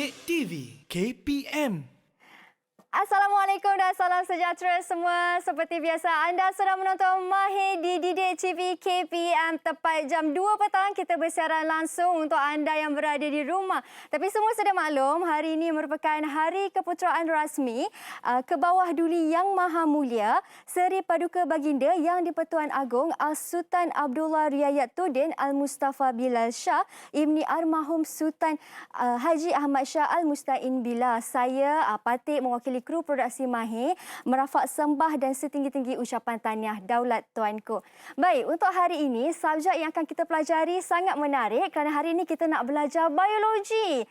Didik TV KPM. Assalamualaikum dan salam sejahtera semua. Seperti biasa, anda sedang menonton Mahir di Didik TV KPM. Tepat jam 2 petang, kita bersiaran langsung untuk anda yang berada di rumah. Tapi semua sudah maklum, hari ini merupakan Hari Keputeraan Rasmi ke bawah Duli Yang Maha Mulia Seri Paduka Baginda Yang di-Pertuan Agong Al-Sultan Abdullah Riayatuddin Al-Mustafa Bilal Shah Ibni Almarhum Sultan Haji Ahmad Shah Al-Mustain Bilal. Saya Patik mewakili kru produksi Mahir merafak sembah dan setinggi-tinggi ucapan tahniah daulat tuanku. Baik, untuk hari ini subjek yang akan kita pelajari sangat menarik kerana hari ini kita nak belajar biologi.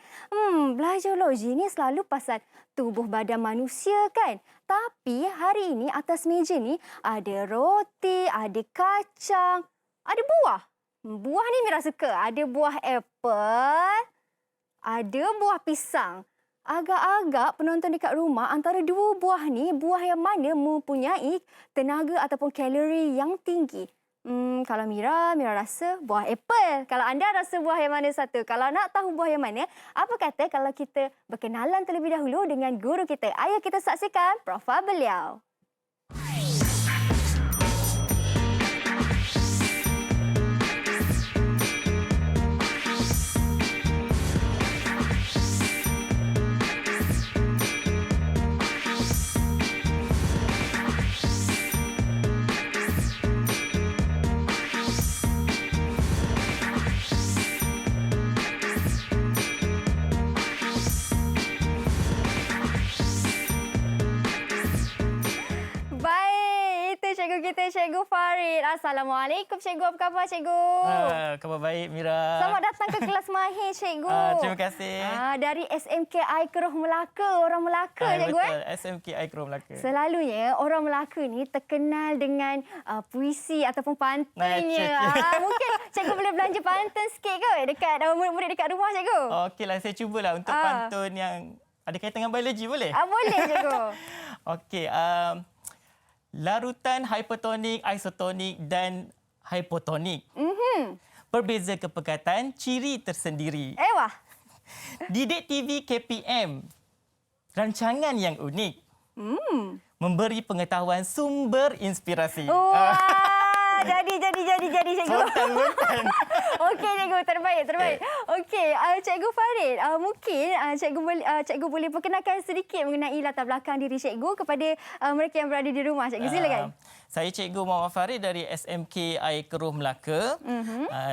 Belajar biologi ni selalu pasal tubuh badan manusia kan? Tapi hari ini atas meja ni ada roti, ada kacang, ada buah. Buah ni Mira suka. Ada buah apple, ada buah pisang. Agak-agak penonton dekat rumah antara dua buah ni, buah yang mana mempunyai tenaga ataupun kalori yang tinggi? Kalau Mira rasa buah apple. Kalau anda rasa buah yang mana satu? Kalau nak tahu buah yang mana, apa kata kalau kita berkenalan terlebih dahulu dengan guru kita? Ayo kita saksikan profil beliau. Cikgu kita, Cikgu Farid. Assalamualaikum, Cikgu. Apa khabar, Cikgu? Khabar baik, Mira. Selamat datang ke kelas Mahir, Cikgu. Terima kasih. Dari SMKI Keroh Melaka. Orang Melaka, Cikgu. Betul, SMKI Keroh Melaka. Selalunya, orang Melaka ni terkenal dengan puisi ataupun pantunnya. Mungkin Cikgu boleh belanja pantun sikit ke dekat murid-murid dekat rumah, Cikgu? Okeylah, saya cubalah untuk pantun yang ada kaitan dengan biologi, boleh? Boleh, Cikgu. Okey, larutan hipertonik, isotonik dan hipotonik. Berbeza kepekatan, ciri tersendiri. Wah. Didik TV KPM. Rancangan yang unik. Memberi pengetahuan sumber inspirasi. Wah. Jadi, Cikgu. Spontan. Okey, Cikgu. Terbaik. Okey, Cikgu Farid, mungkin Cikgu boleh perkenalkan sedikit mengenai latar belakang diri Cikgu kepada mereka yang berada di rumah. Cikgu, silakan. Saya Cikgu Muhammad Farid dari SMKI Keroh Melaka.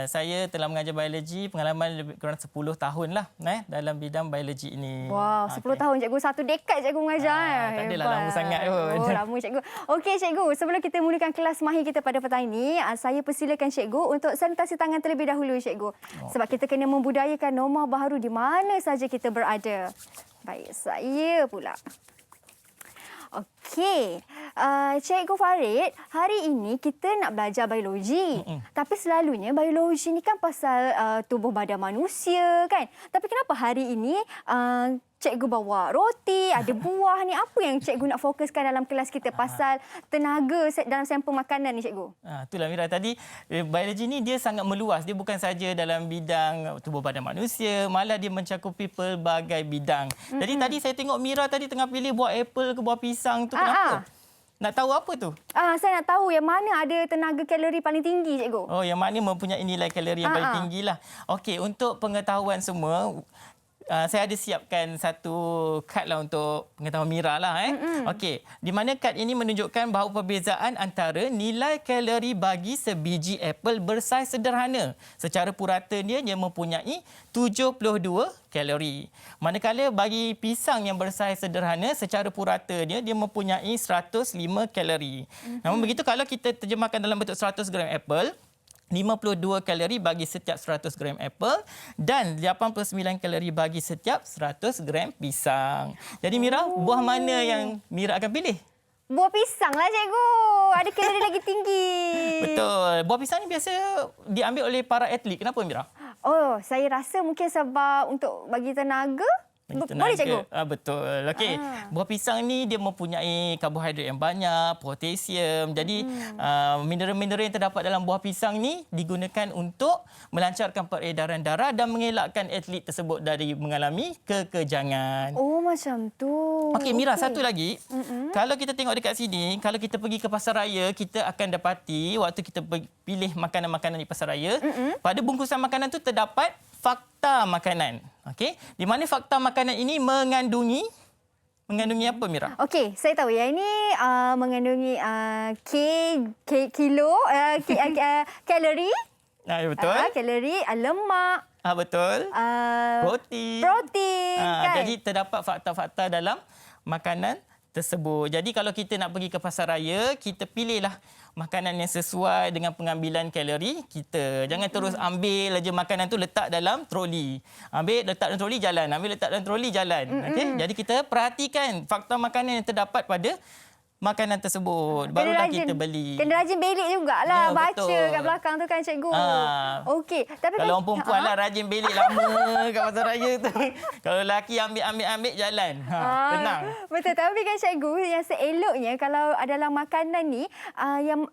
Saya telah mengajar biologi, pengalaman lebih kurang 10 tahun lah dalam bidang biologi ini. Wow, 10 tahun Cikgu. 1 dekad Cikgu mengajar. Tak adalah lama sangat pun. Lama Cikgu. Okey, Cikgu. Sebelum kita mulakan kelas Mahir kita pada petang ini, saya persilakan Cikgu untuk sanitasi tangan terlebih dahulu, Cikgu. Sebab kita kena membudayakan norma baharu di mana saja kita berada. Baik, saya pula. Okey, Cikgu Farid, hari ini kita nak belajar biologi. Tapi selalunya biologi ni kan pasal tubuh badan manusia kan. Tapi kenapa hari ini Cikgu bawa roti, ada buah ni. Apa yang Cikgu nak fokuskan dalam kelas kita pasal tenaga dalam sampel makanan ni, Cikgu? Itulah Mira tadi, biologi ni dia sangat meluas. Dia bukan saja dalam bidang tubuh badan manusia, malah dia mencakupi pelbagai bidang. Jadi tadi saya tengok Mira tadi tengah pilih buah apple ke buah pisang tu, kenapa? Nak tahu apa tu? Saya nak tahu yang mana ada tenaga kalori paling tinggi, Cikgu. Oh, yang mana mempunyai nilai kalori yang paling tinggilah. Okey, untuk pengetahuan semua, saya ada siapkan satu kad lah untuk pengetahuan Mira lah. Okey, di mana kad ini menunjukkan bahawa perbezaan antara nilai kalori bagi sebiji apple bersaiz sederhana. Secara purata dia mempunyai 72 kalori. Manakala bagi pisang yang bersaiz sederhana, secara purata dia mempunyai 105 kalori. Namun begitu kalau kita terjemahkan dalam bentuk 100 gram apple, 52 kalori bagi setiap 100 gram apple dan 89 kalori bagi setiap 100 gram pisang. Jadi Mira, buah mana yang Mira akan pilih? Buah pisang lah, Cikgu. Ada kalori lagi tinggi. Betul. Buah pisang ni biasa diambil oleh para atlet. Kenapa, Mira? Saya rasa mungkin sebab untuk bagi tenaga. Boleh, cikgu? Betul. Okey. Buah pisang ni dia mempunyai karbohidrat yang banyak, potasium. Jadi mineral-mineral yang terdapat dalam buah pisang ni digunakan untuk melancarkan peredaran darah dan mengelakkan atlet tersebut dari mengalami kekejangan. Oh, macam tu. Okey, Mira, satu lagi. Kalau kita tengok dekat sini, kalau kita pergi ke pasar raya, kita akan dapati waktu kita pilih makanan-makanan di pasar raya, pada bungkusan makanan tu terdapat fakta makanan. Okey, di mana fakta makanan ini mengandungi apa, Mira? Okey, saya tahu yang ini mengandungi kalori. Betul. Kalori, lemak. Betul. Protein. Kan? Jadi terdapat fakta-fakta dalam makanan tersebut. Jadi kalau kita nak pergi ke pasar raya, kita pilihlah makanan yang sesuai dengan pengambilan kalori kita. Jangan terus ambil aja makanan tu letak dalam troli. Ambil letak dalam troli jalan, ambil letak dalam troli jalan. Okey? Jadi kita perhatikan fakta makanan yang terdapat pada makanan tersebut. Barulah kita beli. Kena rajin belik jugalah. Ya, Baca betul. kat belakang tu kan, cikgu. Okey. Tapi Kalau orang perempuan lah rajin belik lama kat pasar raya tu. Kalau lelaki ambil jalan. Tenang. Betul. Tapi kan, cikgu, yang seeloknya kalau dalam makanan ni, yang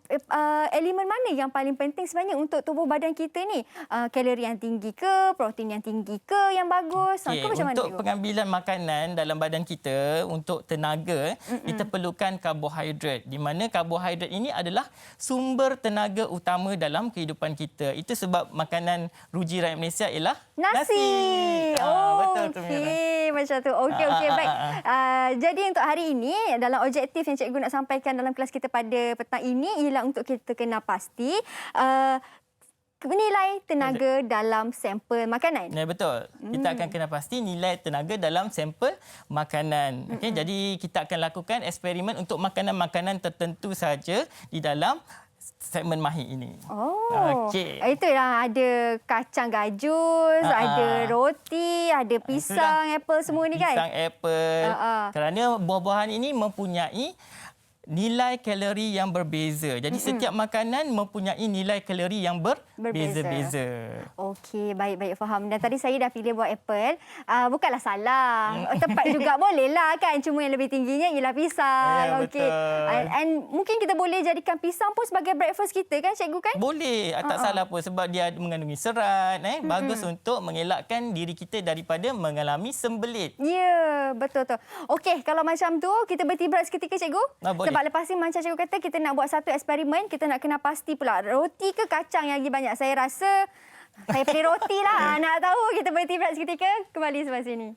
elemen mana yang paling penting sebenarnya untuk tubuh badan kita ni? Kalori yang tinggi ke? Protein yang tinggi ke yang bagus? Okay. Macam mana, Untuk cikgu? pengambilan makanan dalam badan kita, untuk tenaga, kita perlukan karbohidrat. Di mana karbohidrat ini adalah sumber tenaga utama dalam kehidupan kita. Itu sebab makanan ruji rakyat Malaysia ialah Nasi. Betul tu, Mira. Okey, macam tu. Okey, baik. Jadi untuk hari ini, dalam objektif yang cikgu nak sampaikan dalam kelas kita pada petang ini ialah untuk kita kena pasti nilai tenaga dalam sampel makanan. Ya, betul. Kita akan kena pasti nilai tenaga dalam sampel makanan. Okey, jadi kita akan lakukan eksperimen untuk makanan-makanan tertentu saja di dalam segmen Mahir ini. Okey. Itulah, ada kacang gajus, ada roti, ada pisang, apple semua ni kan? Pisang, apple. Kerana buah-buahan ini mempunyai nilai kalori yang berbeza. Jadi setiap makanan mempunyai nilai kalori yang berbeza-beza. Okey, baik-baik, faham. Dan tadi saya dah pilih buah apple. Bukanlah salah. Tepat juga, bolehlah kan. Cuma yang lebih tingginya ialah pisang. Ya, okey. And mungkin kita boleh jadikan pisang pun sebagai breakfast kita kan, cikgu kan? Boleh, tak salah pun sebab dia mengandungi serat. Bagus untuk mengelakkan diri kita daripada mengalami sembelit. Ya, betul-betul. Okey, kalau macam tu, kita bertibat seketika, cikgu. Boleh. Sebab lepas ni macam cikgu kata, kita nak buat satu eksperimen. Kita nak kena pasti pula roti ke kacang yang lagi banyak. Saya rasa saya pilih roti lah. Nak tahu, kita bertibat seketika. Kembali selepas ini.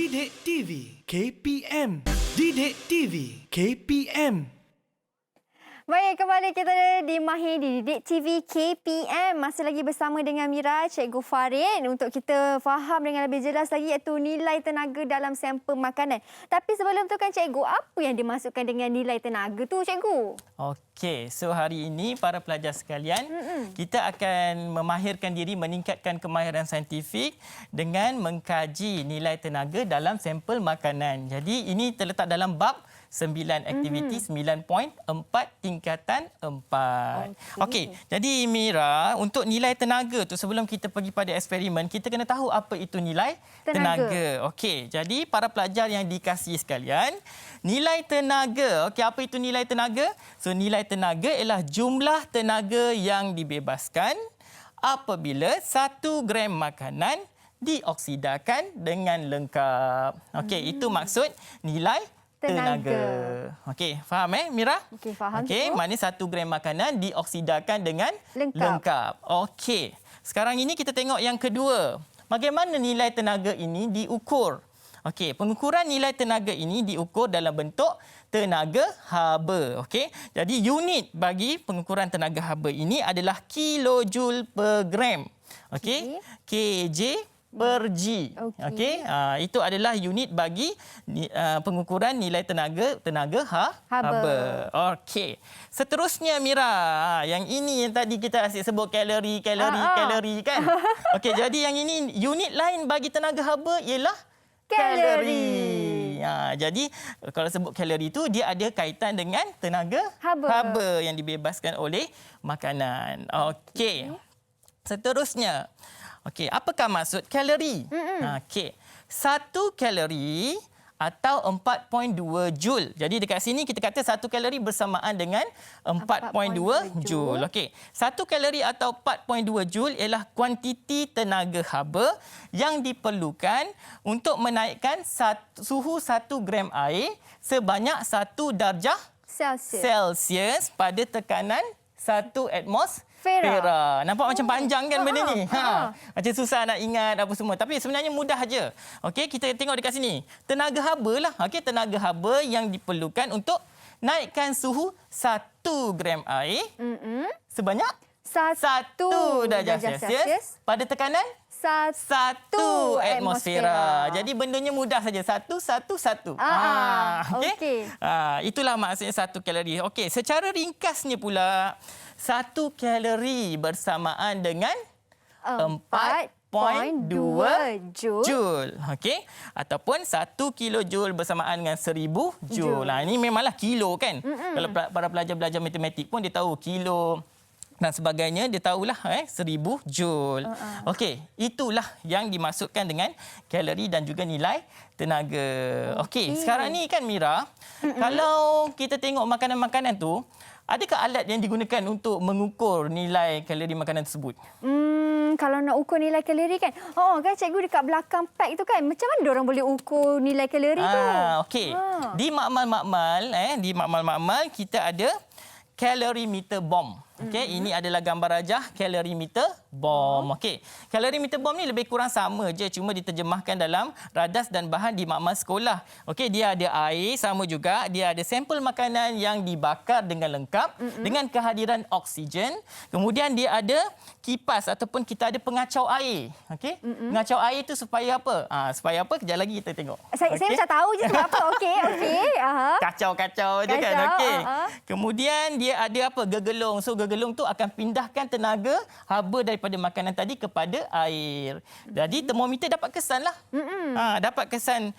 Didik TV KPM. Didik TV KPM. Baik, kembali kita di Mahir di Didik TV KPM. Masih lagi bersama dengan Mira, Cikgu Farid untuk kita faham dengan lebih jelas lagi iaitu nilai tenaga dalam sampel makanan. Tapi sebelum tu kan, Cikgu, apa yang dimasukkan dengan nilai tenaga tu, Cikgu? Okey, so hari ini para pelajar sekalian, kita akan memahirkan diri, meningkatkan kemahiran saintifik dengan mengkaji nilai tenaga dalam sampel makanan. Jadi ini terletak dalam bab 9 aktiviti 9.4 tingkatan 4. Okey, jadi Mira, untuk nilai tenaga tu sebelum kita pergi pada eksperimen, kita kena tahu apa itu nilai tenaga. Okey, jadi para pelajar yang dikasihi sekalian, nilai tenaga. Okey, apa itu nilai tenaga? So nilai tenaga ialah jumlah tenaga yang dibebaskan apabila 1 gram makanan dioksidakan dengan lengkap. Okey, itu maksud nilai Tenaga. Okey, faham Mira? Okey, faham. Okey, Cikgu. maknanya 1 gram makanan dioksidakan dengan Lengkap. Okey. Sekarang ini kita tengok yang kedua. Bagaimana nilai tenaga ini diukur? Okey, pengukuran nilai tenaga ini diukur dalam bentuk tenaga haba. Okey. Jadi unit bagi pengukuran tenaga haba ini adalah kilojoule per gram. Okey. KJ per G. Okey. Itu adalah unit bagi pengukuran nilai tenaga haba. Okey. Seterusnya Mira, yang ini yang tadi kita asyik sebut kalori kan. Okey, jadi yang ini unit lain bagi tenaga haba ialah kalori. Jadi kalau sebut kalori itu dia ada kaitan dengan tenaga haba yang dibebaskan oleh makanan. Okey. Seterusnya. Okey, apakah maksud kalori? Okey. 1 kalori atau 4.2 joule. Jadi dekat sini kita kata 1 kalori bersamaan dengan 4.2 joule. Okey. 1 kalori atau 4.2 joule ialah kuantiti tenaga haba yang diperlukan untuk menaikkan suhu 1 gram air sebanyak 1 darjah Celsius pada tekanan 1 atmosfera. Nampak macam panjang kan benda ni? Macam susah nak ingat apa semua. Tapi sebenarnya mudah aja. Okey, kita tengok dekat sini. Tenaga haba lah. Okey, tenaga haba yang diperlukan untuk naikkan suhu 1 gram air sebanyak 1 darjah Celsius pada tekanan 1 atmosfera. Jadi bendanya mudah saja. 1. Okey. Itulah maksudnya 1 kalori. Okey, secara ringkasnya pula 1 kalori bersamaan dengan 4.2 joule. Okey. Ataupun 1 kilojoule bersamaan dengan 1000 joule. Ini memanglah kilo kan. Kalau para pelajar belajar matematik pun dia tahu kilo dan sebagainya, dia tahulah 1000 joule. Okey, itulah yang dimaksudkan dengan kalori dan juga nilai tenaga. Okey, sekarang ni kan Mira, kalau kita tengok makanan-makanan tu, adakah alat yang digunakan untuk mengukur nilai kalori makanan tersebut? Kalau nak ukur nilai kalori kan, kan cikgu dekat belakang pack tu kan, macam mana diorang boleh ukur nilai kalori tu? Okey, di makmal-makmal kita ada kalorimeter bomb. Okey, ini adalah gambar rajah kalorimeter bomb. Okey, kalorimeter bomb ni lebih kurang sama je, cuma diterjemahkan dalam radas dan bahan di makmal sekolah. Okey, dia ada air, sama juga dia ada sampel makanan yang dibakar dengan lengkap dengan kehadiran oksigen. Kemudian dia ada kipas ataupun kita ada pengacau air. Okey, pengacau air tu supaya apa? Supaya apa? Kejap lagi kita tengok. Saya macam tahu je sebab apa. Okey. Kacau-kacau je kan. Okey. Kemudian dia ada apa? Gegelung. So gegelung tu akan pindahkan tenaga haba daripada makanan tadi kepada air. Jadi termometer dapat kesan lah. Dapat kesan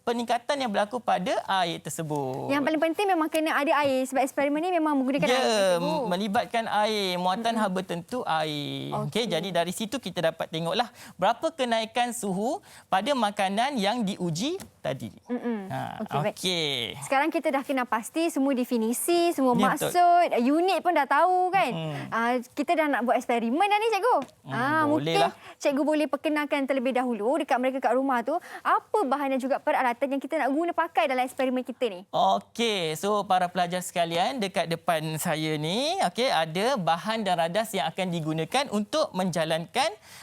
peningkatan yang berlaku pada air tersebut. Yang paling penting memang kena ada air sebab eksperimen ni memang menggunakan air. Melibatkan air, muatan haba tentu air. Okey, jadi dari situ kita dapat tengoklah berapa kenaikan suhu pada makanan yang diuji tadi. Okey. Sekarang kita dah kena pasti semua definisi, semua maksud, unit pun dah tahu kan. Kita dah nak buat eksperimen dah ni cikgu. Mungkin cikgu boleh perkenalkan terlebih dahulu dekat mereka kat rumah tu apa bahan dan juga peralatan yang kita nak guna pakai dalam eksperimen kita ni. Okey, so para pelajar sekalian, dekat depan saya ni ada bahan dan radas yang akan digunakan untuk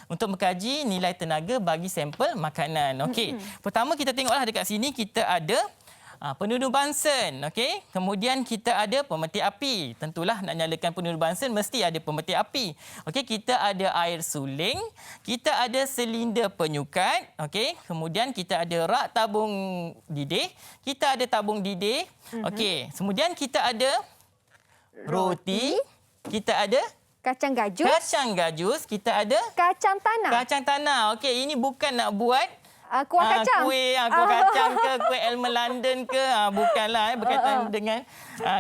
untuk mengkaji nilai tenaga bagi sampel makanan. Okey. Pertama kita tengoklah dekat sini kita ada penuduh Bunsen, okey. Kemudian kita ada pemetik api. Tentulah nak nyalakan penuduh Bunsen mesti ada pemetik api. Okey, kita ada air suling, kita ada silinder penyukat, okey. Kemudian kita ada rak tabung didih, kita ada tabung didih. Okey, kemudian kita ada roti, kita ada kacang gajus. Kacang gajus, kita ada kacang tanah. Kacang tanah. Okey, ini bukan nak buat kuah kacang. Kuih kacang ke, kuih Elmer London ke, bukanlah berkaitan dengan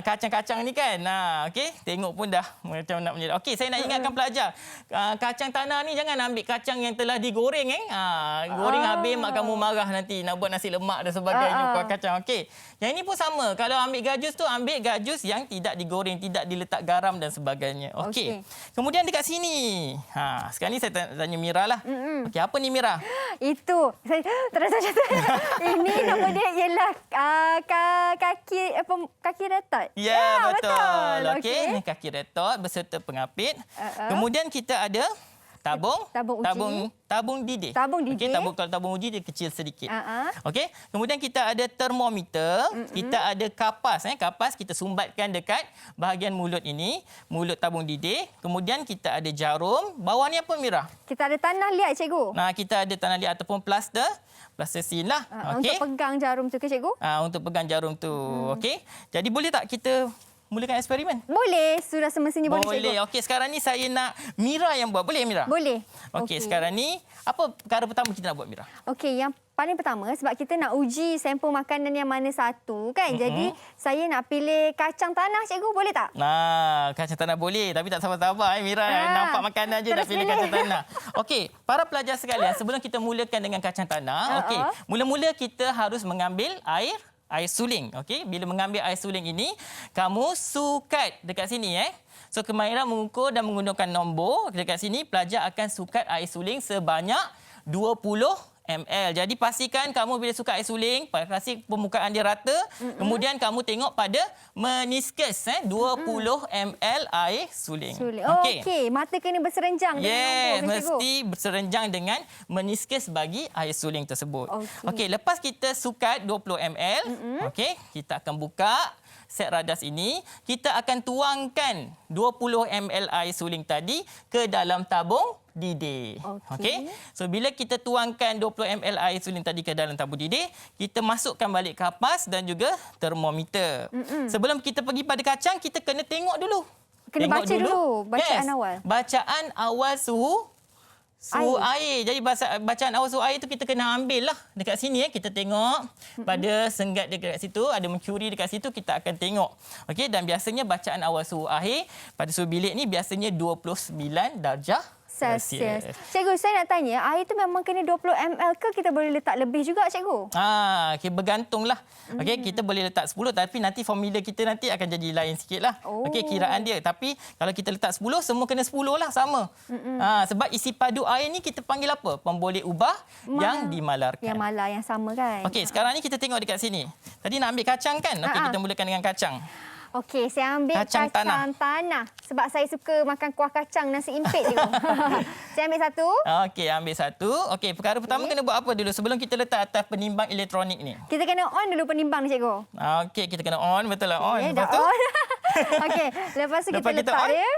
kacang-kacang ni kan. Okey, tengok pun dah macam nak menjadi. Okey, saya nak ingatkan pelajar, kacang tanah ni jangan ambil kacang yang telah digoreng goreng habis mak kamu marah nanti nak buat nasi lemak dan sebagainya kuah kacang. Okey. Yang ini pun sama. Kalau ambil gajus tu ambil gajus yang tidak digoreng, tidak diletak garam dan sebagainya. Okey. Kemudian dekat sini. Sekarang ni saya tanya Mira lah. Okey, apa ni Mira? Itu. Saya terus macam tu. Ini nama dia ialah kaki retot. Ya, betul. Okey, Okey. ni kaki retot beserta pengapit. Kemudian kita ada tabung Tabung uji. tabung didih. Tabung didih. Okey, kalau tabung uji dia kecil sedikit. Uh-uh. Okey, kemudian kita ada termometer, kita ada kapas kapas kita sumbatkan dekat bahagian mulut ini, mulut tabung didih. Kemudian kita ada jarum. Bawah ni apa Mira? Kita ada tanah liat, cikgu. Nah, kita ada tanah liat ataupun plaster sin lah. Okey. Untuk pegang jarum tu ke, cikgu? Untuk pegang jarum tu. Okey. Jadi boleh tak kita mulakan eksperimen? Boleh. Sudah semestinya boleh, cikgu. Boleh. Okey, sekarang ni saya nak Mira yang buat. Boleh Mira? Boleh. Okey, sekarang ni apa perkara pertama kita nak buat Mira? Okey, yang paling pertama sebab kita nak uji sampel makanan yang mana satu kan. Jadi saya nak pilih kacang tanah, cikgu, boleh tak? Nah, kacang tanah boleh tapi tak sabar-sabar Mira. Nampak makanan je dah pilih kacang tanah. Okey, para pelajar sekalian, sebelum kita mulakan dengan kacang tanah, okey, mula-mula kita harus mengambil air suling. Okey, bila mengambil air suling ini, kamu sukat dekat sini So Kemahiran mengukur dan menggunakan nombor dekat sini, pelajar akan sukat air suling sebanyak 20 ml. Jadi pastikan kamu bila suka air suling, kasih permukaan dia rata. Kemudian kamu tengok pada meniskus 20 ml air suling. Okey, mata kena berserenjang dengan nombor, cikgu. Mesti berserenjang dengan meniskus bagi air suling tersebut. Okey, lepas kita sukat 20 ml, okey, kita akan buka set radas ini, kita akan tuangkan 20 ml air suling tadi ke dalam tabung didih. Okey. So bila kita tuangkan 20 ml air suling tadi ke dalam tabung didih, kita masukkan balik kapas dan juga termometer. Sebelum kita pergi pada kacang, kita kena tengok dulu. Kena baca dulu bacaan awal. Bacaan awal suhu air. Jadi bacaan awal suhu air tu kita kena ambil lah dekat sini kita tengok pada senggat dekat situ, ada merkuri dekat situ, kita akan tengok. Okey, dan biasanya bacaan awal suhu air pada suhu bilik ni biasanya 29 darjah Celsius. Cikgu, saya nak tanya, air tu memang kena 20 ml ke kita boleh letak lebih juga, cikgu? Okay, bergantunglah. Okey, kita boleh letak 10 tapi nanti formula kita nanti akan jadi lain sikitlah. Okey, kiraan dia. Tapi kalau kita letak 10, semua kena 10 lah, sama. Sebab isi padu air ni kita panggil apa? Pemboleh ubah yang dimalarkan. Yang malar, yang sama kan? Okey, sekarang ni kita tengok dekat sini. Tadi nak ambil kacang kan? Okey, kita mulakan dengan kacang. Okey, saya ambil kacang tanah. Sebab saya suka makan kuah kacang nasi impit, cikgu. Saya ambil satu. Okey, ambil satu. Okey, perkara pertama kena buat apa dulu sebelum kita letak atas penimbang elektronik ni? Kita kena on dulu penimbang ni, cikgu. Okey, kita kena on. Betul lah, on. Dah on. Okey, lepas tu kita letak dia.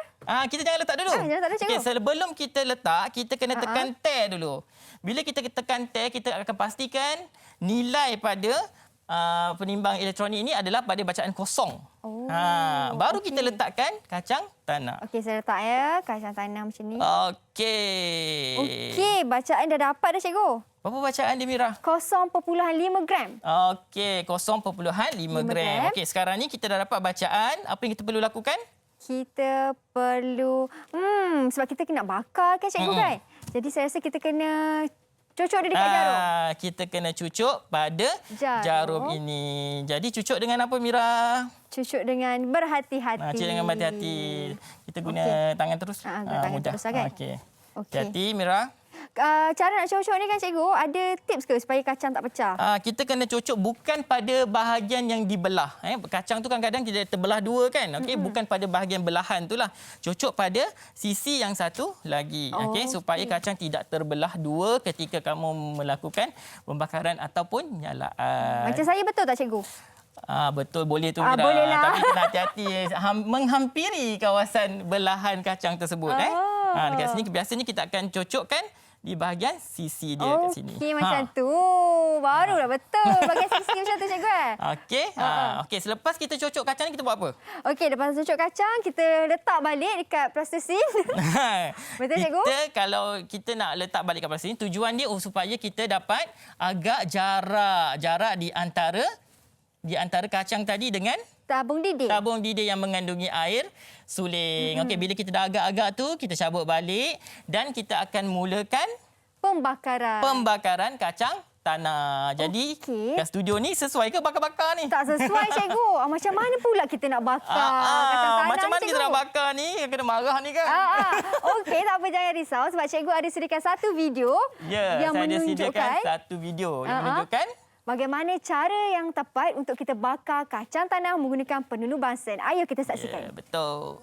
Kita jangan letak dulu. Jangan letak dulu, cikgu. Okey, sebelum kita letak, kita kena tekan tear dulu. Bila kita tekan tear, kita akan pastikan nilai pada penimbang elektronik ini adalah pada bacaan kosong. Baru kita letakkan kacang tanah. Okey, saya letak kacang tanah macam ni. Okey, bacaan dah dapat dah, cikgu. Berapa bacaan dia, Mira? 0.5 gram. Okey, 0.5 gram. Okey, sekarang ni kita dah dapat bacaan. Apa yang kita perlu lakukan? Kita perlu sebab kita kena bakar kan, cikgu kan? Jadi saya rasa kita kena cucuk dia dekat jarum. Kita kena cucuk pada jarum ini. Jadi cucuk dengan apa, Mira? Cucuk dengan berhati-hati. Cucuk dengan berhati-hati. Kita guna tangan terus. Tangan mudah. terus kan? Okey. Hati-hati, Mira. Cara nak cucuk ni kan, cikgu, ada tips ke supaya kacang tak pecah? Kita kena cucuk bukan pada bahagian yang dibelah. Kacang tu kan kadang kita terbelah dua kan. Okey, bukan pada bahagian belahan itulah. Cucuk pada sisi yang satu lagi. Okey, supaya kacang tidak terbelah dua ketika kamu melakukan pembakaran ataupun nyalaan. Macam saya betul tak, cikgu? Betul, boleh tu, Mira. Bolehlah. Tapi kena hati-hati menghampiri kawasan belahan kacang tersebut. Dekat sini biasanya kita akan cocokkan di bahagian sisi dia kat sini. Okey, macam tu. Barulah betul. Bahagian sisi macam tu, cikgu. Okey. Okey, selepas kita cocok kacang ni kita buat apa? Okey, lepas cocok kacang, kita letak balik dekat plasticine. Betul, cikgu? Kalau kita nak letak balik kat plasticine, tujuan dia supaya kita dapat agak jarak di antara kacang tadi dengan tabung didih. Tabung didih yang mengandungi air suling. Okey, bila kita dah agak-agak tu, kita cabut balik dan kita akan mulakan pembakaran kacang tanah. Jadi kat studio ni sesuai ke bakar-bakar ni? Tak sesuai, cikgu. Macam mana pula kita nak bakar kacang tanah macam mana cikgu? kita nak bakar ni? Kena marah ni kan? Okey, tak apa, jangan risau sebab cikgu ada sediakan satu video yang saya ada sediakan menunjukkan satu video yang menunjukkan bagaimana cara yang tepat untuk kita bakar kacang tanah menggunakan penulu Bunsen. Ayo kita saksikan. Betul.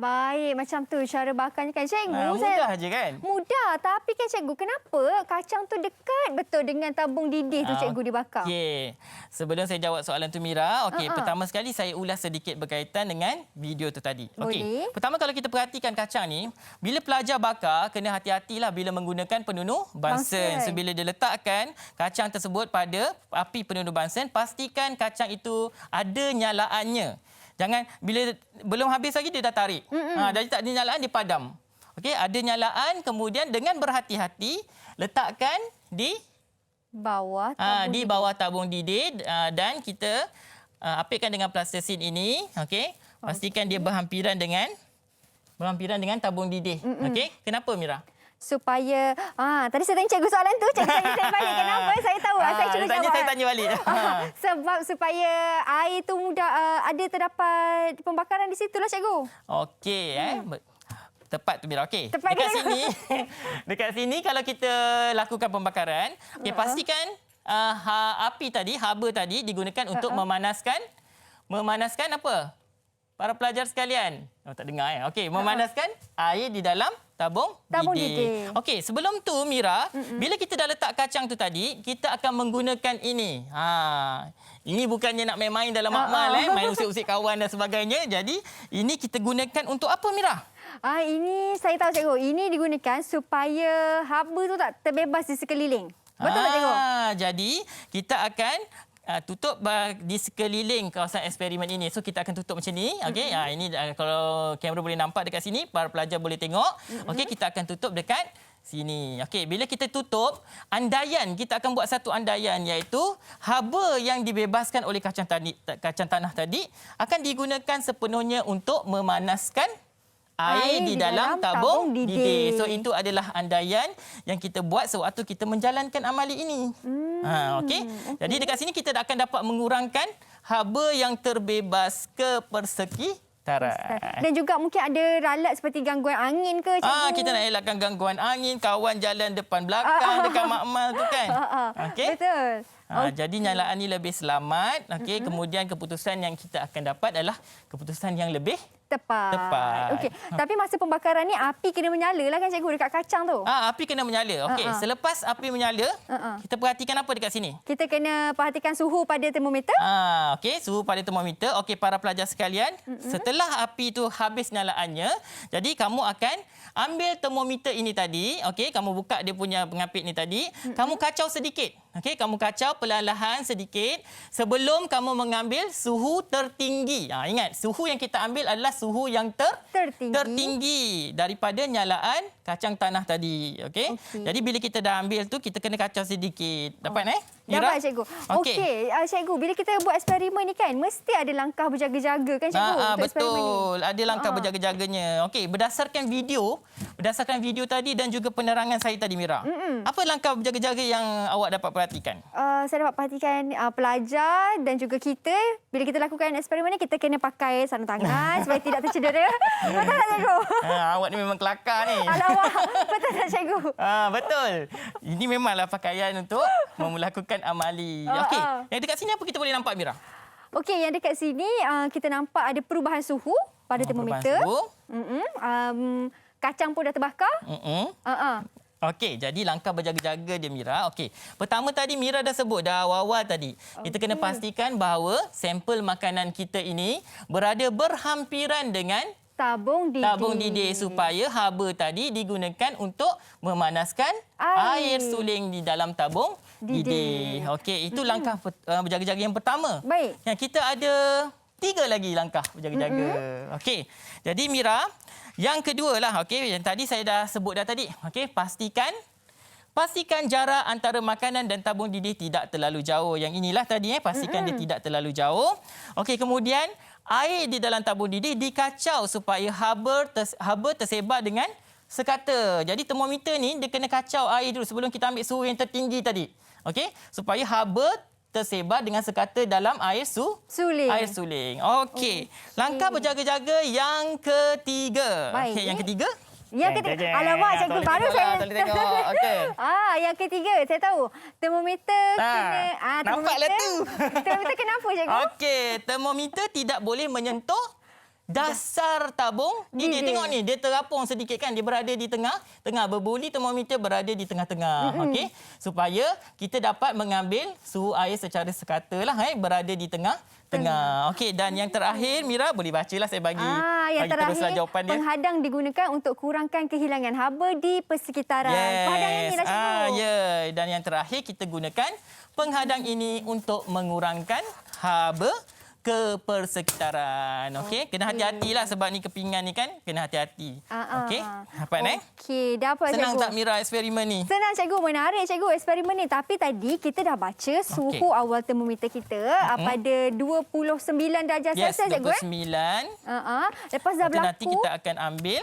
Baik, macam tu cara bakarnya kan cikgu. Mudah je kan? Mudah, tapi kan cikgu, kenapa kacang tu dekat betul dengan tabung didih tu cikgu dibakar? Okey. Sebelum saya jawab soalan tu Mira, pertama sekali saya ulas sedikit berkaitan dengan video tu tadi. Okey. Pertama kalau kita perhatikan kacang ni, bila pelajar bakar kena hati-hatilah bila menggunakan penunu Bunsen. So bila dia letakkan kacang tersebut pada api penunu Bunsen, pastikan kacang itu ada nyalaannya. Jangan bila belum habis lagi dia dah tarik. Jadi tak ada nyalaan dia padam. Okey, ada nyalaan kemudian dengan berhati-hati letakkan di bawah tabung di bawah tabung didih dan kita apitkan dengan plastisin ini, okey. Pastikan dia berhampiran dengan tabung didih. Okey, kenapa Mira? Supaya tadi saya tanya cikgu soalan tu, cikgu tanya saya balik. Kenapa? Saya tahu. Saya cuba jawab. Saya tanya balik. Sebab supaya air tu mudah ada terdapat pembakaran di situlah cikgu. Okey tepat tu Mira. Okey. Dekat sini kalau kita lakukan pembakaran, okey pastikan api tadi, haba tadi digunakan untuk memanaskan apa? Para pelajar sekalian. Tak dengar Okey, memanaskan air di dalam tabung didih. Okey, sebelum tu Mira, bila kita dah letak kacang tu tadi, kita akan menggunakan ini. Ini bukannya nak main-main dalam makmal main usik-usik kawan dan sebagainya. Jadi, ini kita gunakan untuk apa Mira? Ini saya tahu cikgu. Ini digunakan supaya haba tu tak terbebas di sekeliling. Betul tak cikgu? Jadi, kita akan tutup di sekeliling kawasan eksperimen ini. So kita akan tutup macam ni. Okey, ini kalau kamera boleh nampak dekat sini, para pelajar boleh tengok. Okey, kita akan tutup dekat sini. Okey, bila kita tutup, kita akan buat satu andaian iaitu haba yang dibebaskan oleh kacang tanah tadi akan digunakan sepenuhnya untuk memanaskan air di dalam tabung didih. So itu adalah andaian yang kita buat sewaktu kita menjalankan amali ini. Okey. Jadi dekat sini kita akan dapat mengurangkan haba yang terbebas ke persekitaran. Dan juga mungkin ada ralat seperti gangguan angin ke cikgu? Kita nak elakkan gangguan angin, kawan jalan depan belakang dekat makmal tu kan. Okey. Betul. Jadi nyalaan ni lebih selamat. Okey, kemudian keputusan yang kita akan dapat adalah keputusan yang lebih tepat. Okey. Tapi masa pembakaran ni api kena menyala lah kan cikgu dekat kacang tu? Api kena menyala. Okey, selepas api menyala, kita perhatikan apa dekat sini? Kita kena perhatikan suhu pada termometer. Okey, suhu pada termometer. Okey, para pelajar sekalian, setelah api tu habis nyalaannya, jadi kamu akan ambil termometer ini tadi, okey, kamu buka dia punya pengapit ni tadi, kamu kacau sedikit. Okey, kamu kacau perlahan-lahan sedikit sebelum kamu mengambil suhu tertinggi. Ingat, suhu yang kita ambil adalah suhu yang tertinggi daripada nyalaan kacang tanah tadi. Okey. Jadi bila kita dah ambil tu, kita kena kacau sedikit. Dapat Dapat cikgu. Okey, cikgu, bila kita buat eksperimen ni kan, mesti ada langkah berjaga-jaga kan cikgu untuk eksperimen ni. Betul. Ada langkah berjaga-jaganya. Okey, berdasarkan video tadi dan juga penerangan saya tadi Mira. Apa langkah berjaga-jaga yang awak dapat perhatikan? Saya dapat perhatikan pelajar dan juga kita, bila kita lakukan eksperimen ni, kita kena pakai sarung tangan supaya tidak tercedera. Betul tak cikgu? Awak ni memang kelakar ni. Alamak, betul tak cikgu? Betul. Ini memanglah pakaian untuk melakukan amali. Okey, yang dekat sini apa kita boleh nampak Mira? Okey, yang dekat sini kita nampak ada perubahan suhu pada termometer. Kacang pun dah terbakar. Okey, jadi langkah berjaga-jaga dia Mira. Okey. Pertama tadi Mira dah sebut dah awal tadi. Kita kena pastikan bahawa sampel makanan kita ini berada berhampiran dengan tabung didih. Tabung didih supaya haba tadi digunakan untuk memanaskan air suling di dalam tabung didih. Okey, itu langkah berjaga-jaga yang pertama. Baik. Yang kita ada 3 lagi langkah berjaga-jaga. Okey. Jadi Mira, yang kedua lah, okey, yang tadi saya dah sebut dah tadi. Okey, pastikan jarak antara makanan dan tabung didih tidak terlalu jauh. Yang inilah tadi pastikan dia tidak terlalu jauh. Okey, kemudian air di dalam tabung didih dikacau supaya haba tersebar dengan sekata. Jadi termometer ni dia kena kacau air dulu sebelum kita ambil suhu yang tertinggi tadi. Okey, supaya haba tersebar dengan sekata dalam air suling. Air suling. Okey. Langkah berjaga-jaga yang ketiga. Baik. Okey, yang ketiga. Yang ketiga, alamak cikgu baru saya tengok. Okey. yang ketiga saya tahu. Termometer kena nampaklah tu. Termometer kenapa cikgu? Okey, termometer tidak boleh menyentuh dasar tabung didih. Tengok ni, dia terapung sedikit kan, dia berada di tengah. Berbuli termometer berada di tengah-tengah. Okey, supaya kita dapat mengambil suhu air secara sekata lah, berada di tengah. Okey, dan yang terakhir Mira boleh bacalah, saya bagi yang terakhir, teruslah jawapan dia. penghadang digunakan untuk kurangkan kehilangan haba di persekitaran. Penghadang ini lah cikgu. Dan yang terakhir kita gunakan penghadang ini untuk mengurangkan haba ke persekitaran. Okey, kena hati-hatilah sebab ni kepingan ni kan, kena hati-hati. Okey, dapat Okey, dapat Senang cikgu. tak Mira eksperimen ni? Senang cikgu, menarik cikgu eksperimen ni. Tapi tadi kita dah baca suhu awal termometer kita pada 29 darjah Celsius cikgu. 29. Lepas dah berlaku. Nanti kita akan ambil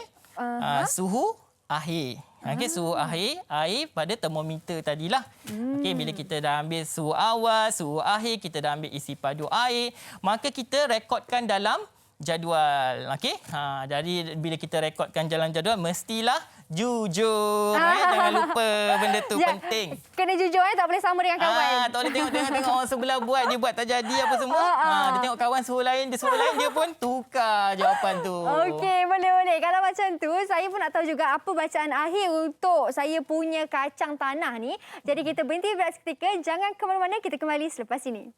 suhu akhir. Okey, suhu air pada termometer tadilah. Okey, bila kita dah ambil suhu awal, suhu akhir, kita dah ambil isi padu air, maka kita rekodkan dalam jadual. Okey. Jadi bila kita rekodkan dalam jadual mestilah jujur. Jangan lupa benda tu penting. Kena jujur tak boleh sama dengan kawan. Tak boleh tengok orang sebelah buat, dia buat tak jadi apa semua. Dia tengok kawan suruh lain, dia pun tukar jawapan tu. Okey, boleh. Kalau macam tu, saya pun nak tahu juga apa bacaan akhir untuk saya punya kacang tanah ni. Jadi kita berhenti berehat seketika. Jangan ke mana-mana, kita kembali selepas ini.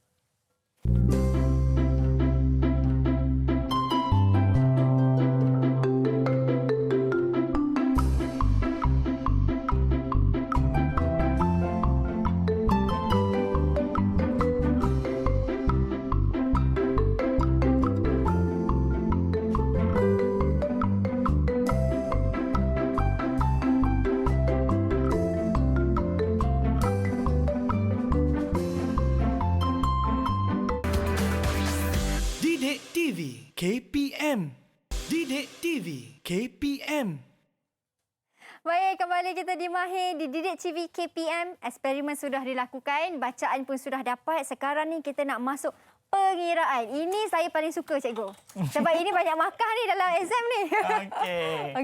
Didik TV KPM. Didik TV KPM. Baik, kembali kita di Mahir di Didik TV KPM. Eksperimen sudah dilakukan, bacaan pun sudah dapat. Sekarang ni kita nak masuk pengiraan. Ini saya paling suka cikgu. Sebab ini banyak markah ni dalam exam ni.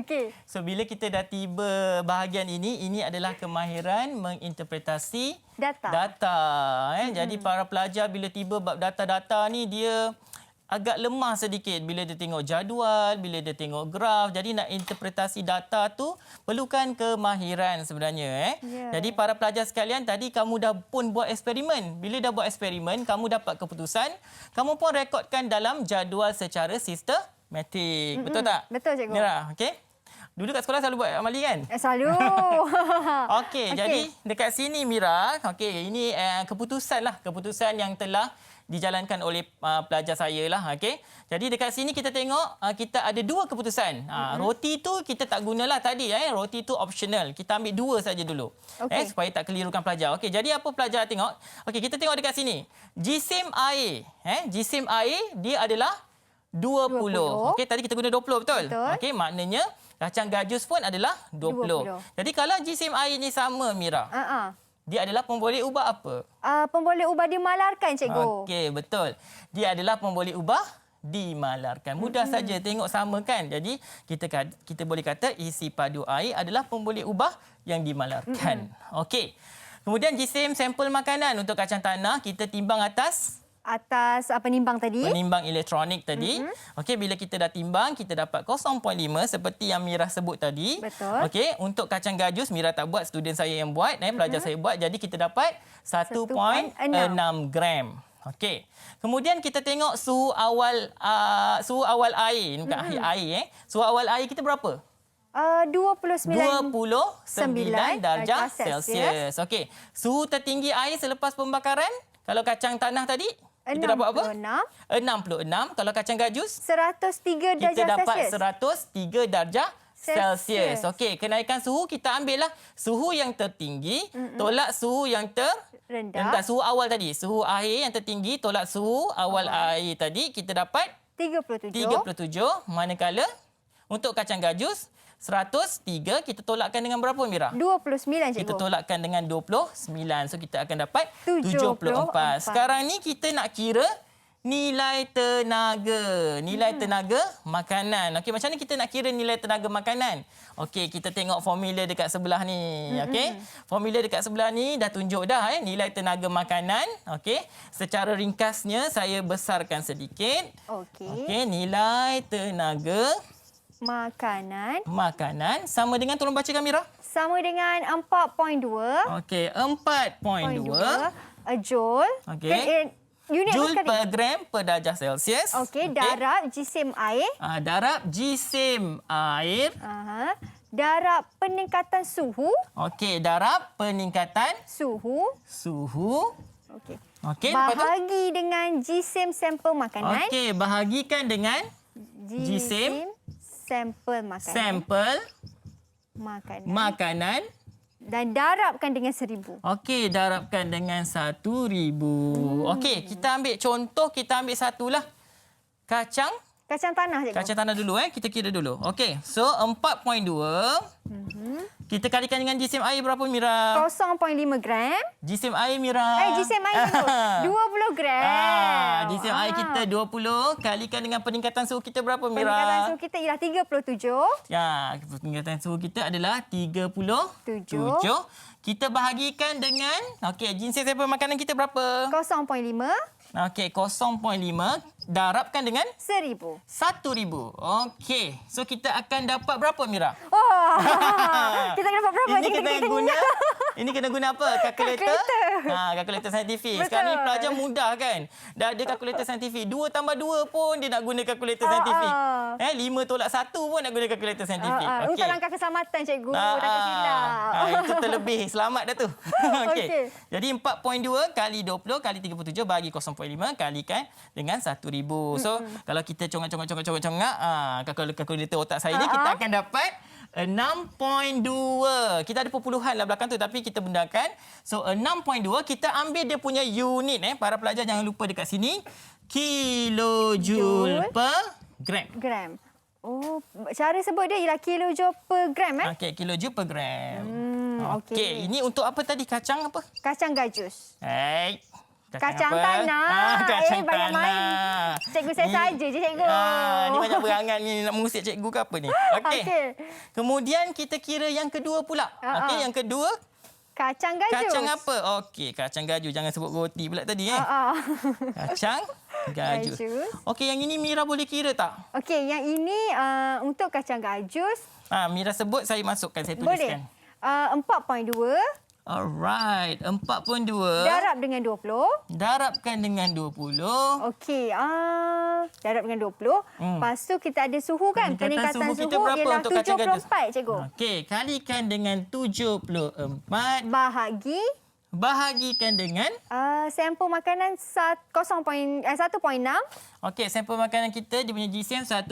Okey. So bila kita dah tiba bahagian ini adalah kemahiran menginterpretasi data. Jadi para pelajar bila tiba bab data-data ni dia agak lemah sedikit bila dia tengok jadual, bila dia tengok graf. Jadi nak interpretasi data tu perlukan kemahiran sebenarnya. Jadi para pelajar sekalian, tadi kamu dah pun buat eksperimen. Bila dah buat eksperimen, kamu dapat keputusan, kamu pun rekodkan dalam jadual secara sistematik. Betul tak? Betul cikgu. Mira, okey? Dulu kat sekolah selalu buat amali kan? Selalu. Okey, jadi dekat sini Mira, okey, ini keputusan yang telah dijalankan oleh pelajar saya lah. Okey. Jadi dekat sini kita tengok kita ada 2 keputusan. Roti tu kita tak gunalah tadi. Roti tu optional. Kita ambil 2 saja dulu. Supaya tak kelirukan pelajar. Okey, jadi apa pelajar tengok? Okey, kita tengok dekat sini. Jisim air. Jisim air dia adalah 20. Okey, tadi kita guna 20 betul? Okey, maknanya kacang gajus pun adalah 20. Jadi kalau jisim air ni sama Mira. Dia adalah pemboleh ubah apa? Pemboleh ubah dimalarkan, cikgu. Okey, betul. Dia adalah pemboleh ubah dimalarkan. Mudah saja tengok sama kan. Jadi kita boleh kata isi padu air adalah pemboleh ubah yang dimalarkan. Okey. Kemudian jisim sampel makanan untuk kacang tanah kita timbang atas penimbang tadi. Penimbang elektronik tadi. Okey, bila kita dah timbang, kita dapat 0.5 seperti yang Mira sebut tadi. Betul. Okey, untuk kacang gajus Mira tak buat, student saya yang buat, pelajar saya buat. Jadi kita dapat 1.6 gram. Okey. Kemudian kita tengok suhu awal air, bukan air Suhu awal air kita berapa? 29 darjah Celsius. Okey. Suhu tertinggi air selepas pembakaran, kalau kacang tanah tadi, kita dapat apa? 66. Kalau kacang gajus? 103 darjah Kita dapat Celsius. 103 darjah Celsius. Okey, kenaikan suhu kita ambillah suhu yang tertinggi tolak suhu yang rendah. Suhu awal tadi, suhu air yang tertinggi tolak suhu awal air tadi, kita dapat 37. Manakala untuk kacang gajus 103 kita tolakkan dengan berapa, Mira? 29, cikgu. Kita tolakkan dengan 29. So kita akan dapat 74. 74. Sekarang ni kita nak kira nilai tenaga. Nilai tenaga makanan. Okey, macam mana kita nak kira nilai tenaga makanan? Okey, kita tengok formula dekat sebelah ni. Okey. Formula dekat sebelah ni dah tunjuk dah nilai tenaga makanan. Okey. Secara ringkasnya saya besarkan sedikit. Okey, nilai tenaga makanan sama dengan, tolong bacakan, Mira. Sama dengan 4.2. Okey, 4.2 joule. Okey. Unit Joule per gram per darjah Celsius. Okey, darab jisim air. Darab jisim air. Darab peningkatan suhu. Okey, darab peningkatan Suhu. Okey. Okey, bahagi dengan jisim sampel makanan. Okey, bahagikan dengan jisim sampel makanan. Dan darabkan dengan 1,000. Okey, darabkan dengan 1,000. Okey, kita ambil contoh, kita ambil satulah. Kacang tanah, cikgu. Kacang tanah dulu kita kira dulu. Okey, so 4.2. Kita kalikan dengan jisim air berapa, Mira? 0.5 gram. Jisim air, Mira. Jisim air cikgu. 20 gram. Jisim air kita 20 kalikan dengan peningkatan suhu kita berapa, Mira? Peningkatan suhu kita ialah 37. Ya, peningkatan suhu kita adalah 37. Kita bahagikan dengan, okey, jisim sampel makanan kita berapa? 0.5. Okey, 0.5 darabkan dengan 1,000. 1,000. Okey. So kita akan dapat berapa, Mira? Oh. Kita akan dapat berapa? Ini kena guna apa? Kalkulator. Kalkulator saintifik. Sekarang ni pelajar mudah kan? Dah ada kalkulator saintifik. 2 tambah 2 pun dia nak guna kalkulator saintifik. 5 tolak 1 pun nak guna kalkulator saintifik. Okey. Untuk langkah keselamatan, cikgu. Takut silap. Itu terlebih. Selamat dah tu. Okey. Jadi 4.2 kali 20 kali 37 bagi 0.5 kalikan dengan 1,000. So, kalau kita congak-congak, kalkulator otak saya ni, kita akan dapat 6.2. Kita ada perpuluhan lah belakang tu, tapi kita benarkan. So, 6.2 kita ambil dia punya unit. Para pelajar jangan lupa dekat sini. Kilojoule per gram. Oh, cara sebut dia ialah kilojoule per gram. Okey, kilojoule per gram. Okey. Ini untuk apa tadi? Kacang apa? Kacang gajus. Kacang apa? tanah. Kacang banyak tanah. main. Cikgu saya saja je, cikgu. Ni banyak berangan ni nak mengusik cikgu ke apa ni. Okey. Kemudian kita kira yang kedua pula. Okey, yang kedua. Kacang gajus. Kacang apa? Okey, kacang gajus. Jangan sebut roti pula tadi. Kacang gajus. Okey, yang ini Mira boleh kira tak? Okey, yang ini untuk kacang gajus. Mira sebut, saya masukkan, saya tuliskan. Boleh. 4.2. Alright, 4.2. Darab dengan 20. Darabkan dengan 20. Okey, darab dengan 20. Lepas tu kita ada suhu kan? Peningkatan suhu kita berapa ialah untuk kacang gajus? 74, cikgu. Okey, kalikan dengan 74. Bahagikan dengan? Sampel makanan 1.6. Okey, sampel makanan kita, dia punya GCM 1.6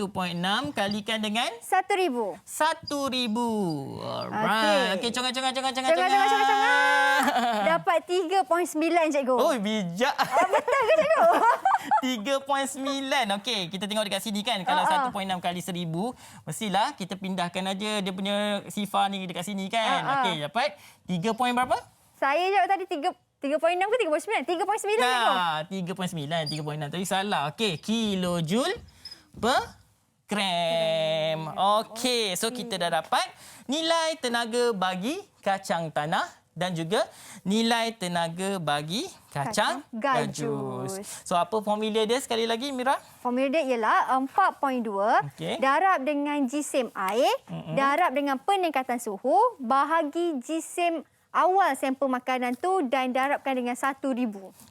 kalikan dengan? 1,000. 1,000. Alright. Okey, congak. Dapat 3.9, cikgu. Oh, bijak. Betul ke, cikgu? 3.9. Okey, kita tengok dekat sini kan. Kalau 1.6 kali 1,000, mestilah kita pindahkan aja dia punya sifar ni dekat sini kan. Okey, dapat 3 point berapa? Saya jawab tadi 3.6 ke 3.9? 3.9, cikgu. 3.9. Tadi salah. Okey, kilojoule per gram. Okey, so kita dah dapat nilai tenaga bagi kacang tanah dan juga nilai tenaga bagi kacang gajus. So, apa formula dia sekali lagi, Mira? Formula dia ialah 4.2 darab dengan jisim air, darab dengan peningkatan suhu, bahagi jisim awal sampel makanan tu dan darabkan dengan 1,000.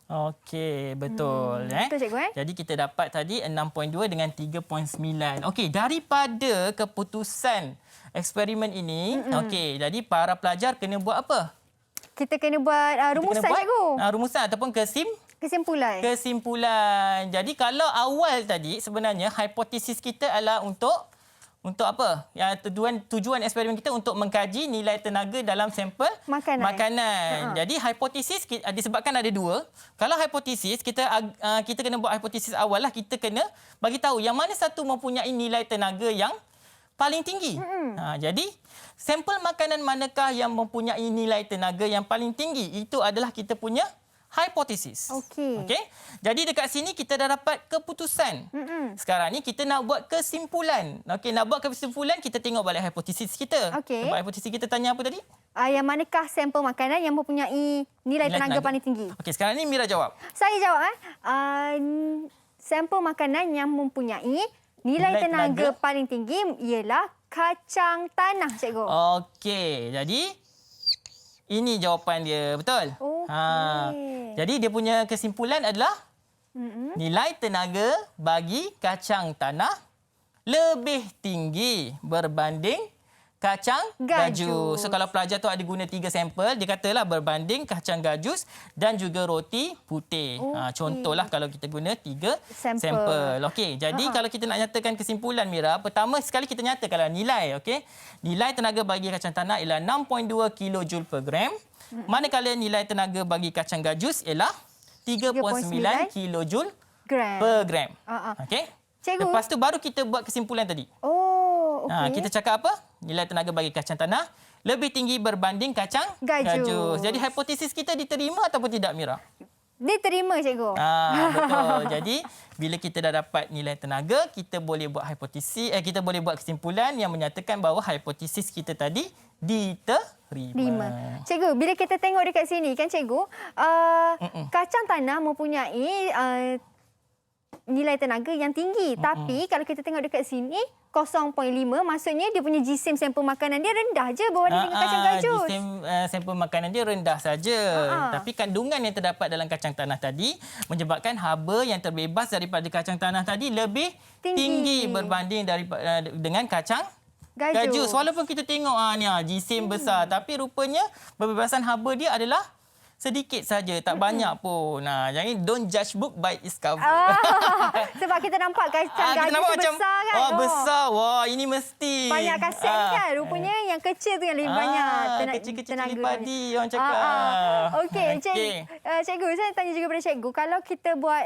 Okey, betul. Betul, cikgu. Jadi kita dapat tadi 6.2 dengan 3.9. Okey, daripada keputusan eksperimen ini, okey, jadi para pelajar kena buat apa? Kita kena buat rumusan, Kita kena cikgu. buat, rumusan ataupun Kesimpulan. kesimpulan. Jadi kalau awal tadi sebenarnya hipotesis kita adalah untuk apa? Yang tujuan eksperimen kita untuk mengkaji nilai tenaga dalam sampel makanan. Jadi hipotesis disebabkan ada dua. Kalau hipotesis kita kena buat hipotesis awal lah, kita kena bagi tahu yang mana satu mempunyai nilai tenaga yang paling tinggi. Jadi sampel makanan manakah yang mempunyai nilai tenaga yang paling tinggi? Itu adalah kita punya hipotesis. Okey. Jadi dekat sini kita dah dapat keputusan. Sekarang ni kita nak buat kesimpulan. Okey, nak buat kesimpulan kita tengok balik hipotesis kita. Sebab hipotesis kita tanya apa tadi? Yang manakah sampel makanan yang mempunyai nilai tenaga paling tinggi? Okey, sekarang ni Mira jawab. Saya jawab sampel makanan yang mempunyai nilai tenaga paling tinggi ialah kacang tanah, cikgu. Okey, jadi ini jawapan dia, betul? Jadi dia punya kesimpulan adalah nilai tenaga bagi kacang tanah lebih tinggi berbanding kacang gajus. So kalau pelajar tu ada guna 3 sampel, dia katalah berbanding kacang gajus dan juga roti putih. Contohlah kalau kita guna 3 sampel. Okey, jadi kalau kita nak nyatakan kesimpulan, Mira, pertama sekali kita nyatakanlah nilai, okey. Nilai tenaga bagi kacang tanah ialah 6.2 kJ per gram. Manakala nilai tenaga bagi kacang gajus ialah 3.9 kJ per gram. Okey. Lepas tu baru kita buat kesimpulan tadi. Kita cakap apa? Nilai tenaga bagi kacang tanah lebih tinggi berbanding kacang gajus. Jadi hipotesis kita diterima ataupun tidak, Mira? Diterima, cikgu. Betul. Jadi bila kita dah dapat nilai tenaga, kita boleh buat hipotesis, kita boleh buat kesimpulan yang menyatakan bahawa hipotesis kita tadi diterima. Cikgu, bila kita tengok dekat sini kan, cikgu, kacang tanah mempunyai nilai tenaga yang tinggi. Tapi kalau kita tengok dekat sini 0.5, maksudnya dia punya jisim sampel makanan dia rendah je berbanding dengan kacang gajus. Jisim sampel makanan dia rendah saja. Tapi kandungan yang terdapat dalam kacang tanah tadi menyebabkan haba yang terbebas daripada kacang tanah tadi lebih tinggi berbanding dengan kacang gajus. Walaupun kita tengok jisim besar, tapi rupanya perbebasan haba dia adalah sedikit saja, tak banyak pun. Jadi don't judge book by its cover. Sebab kita nampak kacang gajus tu besar kan. Besar. Wah, ini mesti banyak kaset kan. Rupanya yang kecil tu yang lebih banyak kecil-kecil tenaga. cili padi orang cakap. Okey, cikgu, saya tanya juga pada cikgu, kalau kita buat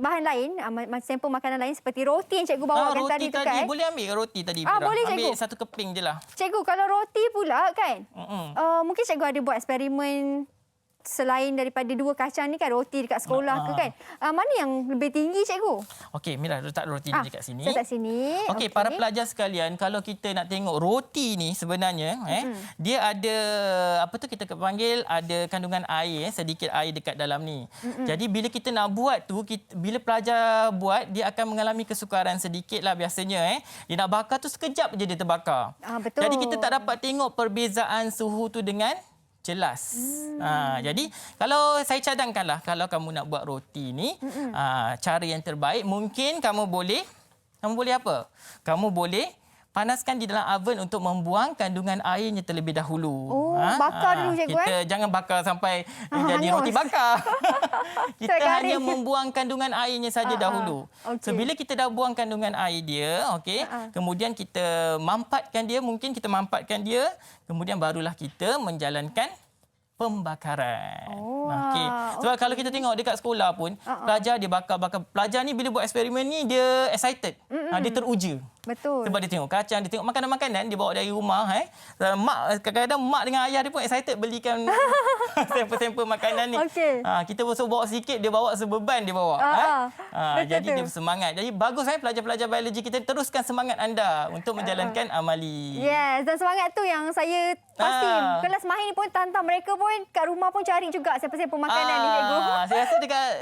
bahan lain, sampel makanan lain seperti roti yang cikgu bawakan tadi tu kan. Boleh ambil roti tadi. Boleh, cikgu. Ambil satu keping je lah. Cikgu, kalau roti pula kan, mungkin cikgu ada buat eksperimen selain daripada 2 kacang ni kan, roti dekat sekolah ke kan. Mana yang lebih tinggi, cikgu? Okey, Mira letak roti dekat sini. Letak sini. Okey, para pelajar sekalian, kalau kita nak tengok roti ni sebenarnya dia ada kita panggil ada kandungan air, sedikit air dekat dalam ni. Jadi bila kita nak buat tu, bila pelajar buat, dia akan mengalami kesukaran sedikitlah biasanya. Dia nak bakar tu sekejap je dia terbakar. Betul. Jadi kita tak dapat tengok perbezaan suhu tu dengan jelas. Jadi kalau saya cadangkanlah, kalau kamu nak buat roti ni, cara yang terbaik mungkin kamu boleh apa? Kamu boleh panaskan di dalam oven untuk membuang kandungan airnya terlebih dahulu. Bakar dulu, cikgu. Kita jangan bakar sampai jadi roti bakar. Kita hanya membuang kandungan airnya saja dahulu. So bila kita dah buang kandungan air dia, kemudian kita mampatkan dia, kemudian barulah kita menjalankan pembakaran. Sebab kalau kita tengok dekat sekolah pun, pelajar dia bakar. Pelajar ni bila buat eksperimen ni dia excited. Dia teruja. Betul. Sebab dia tengok kacang, dia tengok makanan-makanan dia bawa dari rumah. Mak, kadang-kadang mak dengan ayah dia pun excited belikan sampel-sampel makanan ni. Kita pun bawa sikit, dia bawa sebeban dia bawa. Jadi dia bersemangat. Jadi bagus pelajar-pelajar biologi kita, teruskan semangat anda untuk menjalankan amali. Yes, dan semangat tu yang saya pasti kelas mahir ni pun tantang mereka pun kat rumah pun cari juga sampel-sampel makanan ni, cikgu. Saya rasa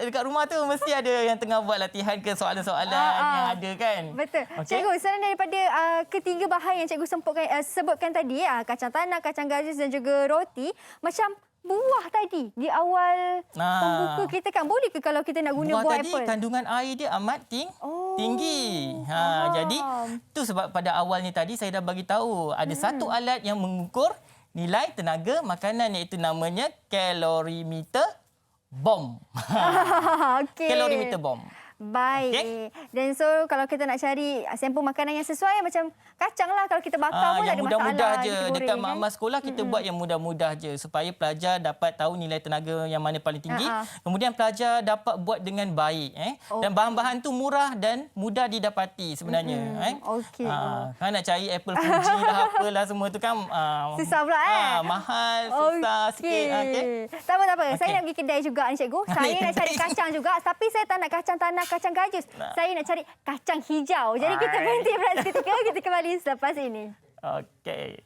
dekat rumah tu mesti ada yang tengah buat latihan ke soalan-soalan yang ada kan. Betul. Cikgu, selain daripada ketiga bahan yang cikgu sebutkan tadi, kacang tanah, kacang gajus dan juga roti, macam buah tadi di awal pembuka kita kan, boleh ke kalau kita nak guna buah tadi apple? Kandungan air dia amat tinggi. Jadi tu sebab pada awal ni tadi saya dah bagi tahu ada satu alat yang mengukur nilai tenaga makanan, iaitu namanya kalorimeter bomb. Okey. Kalorimeter bomb. Baik. Okay. Dan so kalau kita nak cari sampel makanan yang sesuai, macam kacang lah, kalau kita bakar pun tak ada masalah. Yang mudah-mudah je. Goreng, Dekat kan? mak-mak sekolah kita buat yang mudah-mudah je supaya pelajar dapat tahu nilai tenaga yang mana paling tinggi. Kemudian pelajar dapat buat dengan baik. Dan bahan-bahan tu murah dan mudah didapati sebenarnya. Okey. Kan nak cari apple Fuji lah apalah semua tu kan susah pula mahal, susah sikit. Tak apa. Saya nak pergi kedai juga ni cikgu. Saya nak cari kacang juga, tapi saya tak nak kacang tanah, kacang gajus. Saya nak cari kacang hijau. Jadi kita berhenti berat seketika. Kita kembali selepas ini. Okey.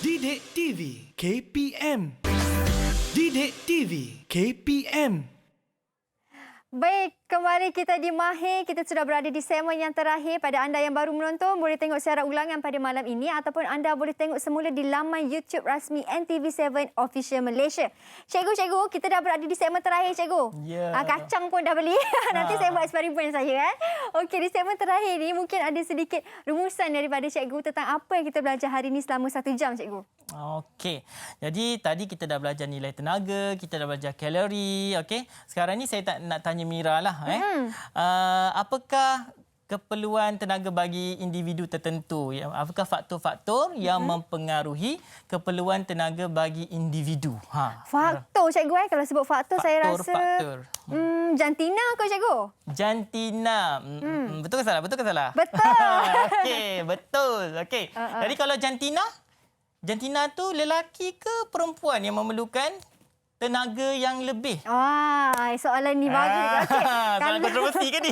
Didik TV KPM. Didik TV KPM. Baik, kembali kita di Mahir. Kita sudah berada di segmen yang terakhir. Pada anda yang baru menonton, boleh tengok siaran ulangan pada malam ini ataupun anda boleh tengok semula di laman YouTube rasmi NTV7 Official Malaysia. Cikgu, kita dah berada di segmen terakhir, cikgu. Ya. Kacang pun dah beli. Nanti saya buat eksperimen saya. Okey, di segmen terakhir ni mungkin ada sedikit rumusan daripada cikgu tentang apa yang kita belajar hari ini selama 1 jam, cikgu. Okey. Jadi tadi kita dah belajar nilai tenaga, kita dah belajar kalori, okey. Sekarang ni saya nak tanya Mira lah apakah keperluan tenaga bagi individu tertentu? Apakah faktor-faktor yang mempengaruhi keperluan tenaga bagi individu? Faktor, cikgu. Kalau sebut faktor saya rasa jantina kot, cikgu. Jantina. Betul ke salah? Betul. Okey, betul. Okey. Jadi kalau jantina tu lelaki ke perempuan yang memerlukan tenaga yang lebih? Soalan ni bagus. Okey. Soalan kontroversi ke ni?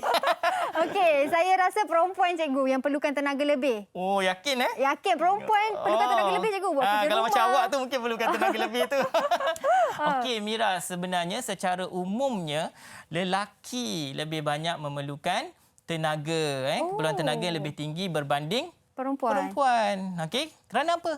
Okey, saya rasa perempuan, cikgu, yang perlukan tenaga lebih. Oh, yakin Yakin perempuan perlukan tenaga lebih, cikgu. Buat kerja kalau rumah. macam awak tu mungkin perlukan tenaga lebih tu. Okey, Mira, sebenarnya secara umumnya lelaki lebih banyak memerlukan tenaga. Keperluan tenaga yang lebih tinggi berbanding perempuan. Okey, kerana apa?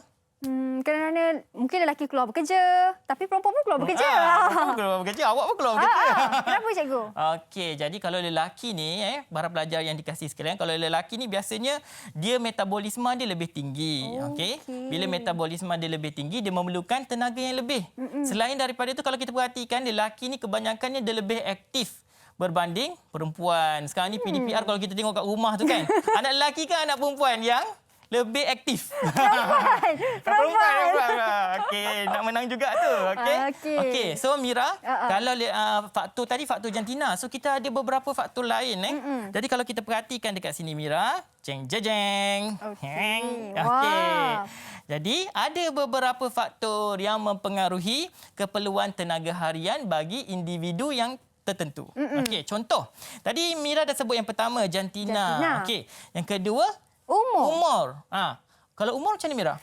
Kerana mungkin lelaki keluar bekerja, tapi perempuan pun keluar bekerja. Perempuan keluar bekerja, awak pun keluar bekerja. Kenapa, cikgu? Okey, jadi kalau lelaki ni, para pelajar yang dikasihi sekalian, kalau lelaki ni biasanya dia metabolisme dia lebih tinggi. Okey. Bila metabolisme dia lebih tinggi, dia memerlukan tenaga yang lebih. Selain daripada itu, kalau kita perhatikan, lelaki ni kebanyakannya dia lebih aktif berbanding perempuan. Sekarang ni PDPR kalau kita tengok kat rumah tu kan, anak lelaki ke anak perempuan yang lebih aktif? Perempuan. Okey, nak menang juga tu. Okey. So Mira, kalau faktor jantina, so kita ada beberapa faktor lain Jadi kalau kita perhatikan dekat sini Mira, jeng. Okey. Jadi ada beberapa faktor yang mempengaruhi keperluan tenaga harian bagi individu yang tertentu. Okey, contoh. Tadi Mira dah sebut yang pertama jantina. Okey. Yang kedua Umur. Kalau umur macam mana, Mira?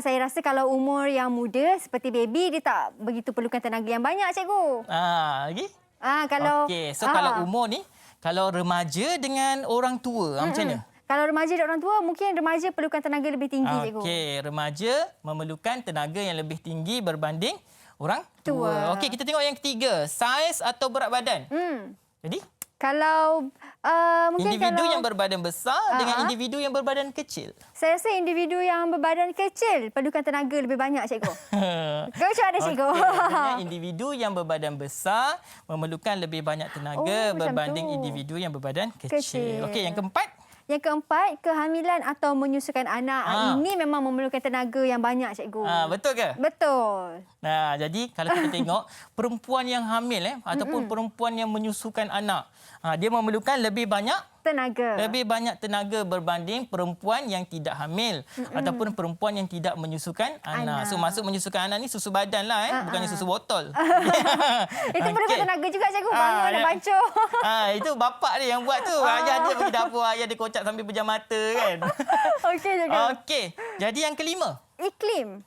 Saya rasa kalau umur yang muda seperti baby, dia tak begitu perlukan tenaga yang banyak, cikgu. Lagi? Kalau Okey, so kalau umur ni, kalau remaja dengan orang tua, macam mana? Kalau remaja dan orang tua, mungkin remaja perlukan tenaga lebih tinggi, cikgu. Okey, remaja memerlukan tenaga yang lebih tinggi berbanding orang tua. Okey, kita tengok yang ketiga, saiz atau berat badan. Jadi, Kalau mungkin individu kalau yang berbadan besar dengan individu yang berbadan kecil. saya rasa individu yang berbadan kecil perlukan tenaga lebih banyak, cikgu. Kau macam mana, cikgu? Maksudnya individu yang berbadan besar memerlukan lebih banyak tenaga macam berbanding tu. individu yang berbadan kecil. Kecil. Okey, yang keempat. Yang keempat, kehamilan atau menyusukan anak. Ini memang memerlukan tenaga yang banyak, cikgu. Betul ke? Betul. Nah, jadi kalau kita tengok perempuan yang hamil ataupun perempuan yang menyusukan anak, dia memerlukan lebih banyak tenaga berbanding perempuan yang tidak hamil ataupun perempuan yang tidak menyusukan anak. So masuk menyusukan anak ni susu badan lah bukannya susu botol. Itu perlukan tenaga juga, cikgu. Bangun nak bancuh. Itu bapak dia yang buat tu. Ayah dia pergi dapur, ayah dia kocak sambil pejam mata kan. Okey, cikgu. Okey. Jadi yang kelima. Iklim.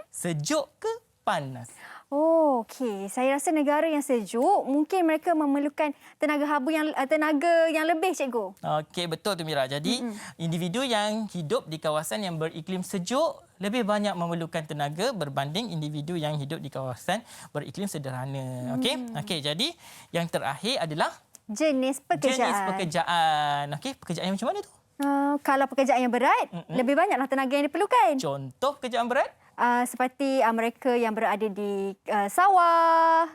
Sejuk ke panas? Oh, okey. Saya rasa negara yang sejuk, mungkin mereka memerlukan tenaga yang lebih, cikgu. Okey, betul tu Mira. Jadi, individu yang hidup di kawasan yang beriklim sejuk lebih banyak memerlukan tenaga berbanding individu yang hidup di kawasan beriklim sederhana. Okey, jadi yang terakhir adalah Jenis pekerjaan. Okey, pekerjaan yang macam mana tu? Kalau pekerjaan yang berat, lebih banyaklah tenaga yang diperlukan. Contoh pekerjaan berat? Seperti mereka yang berada di sawah.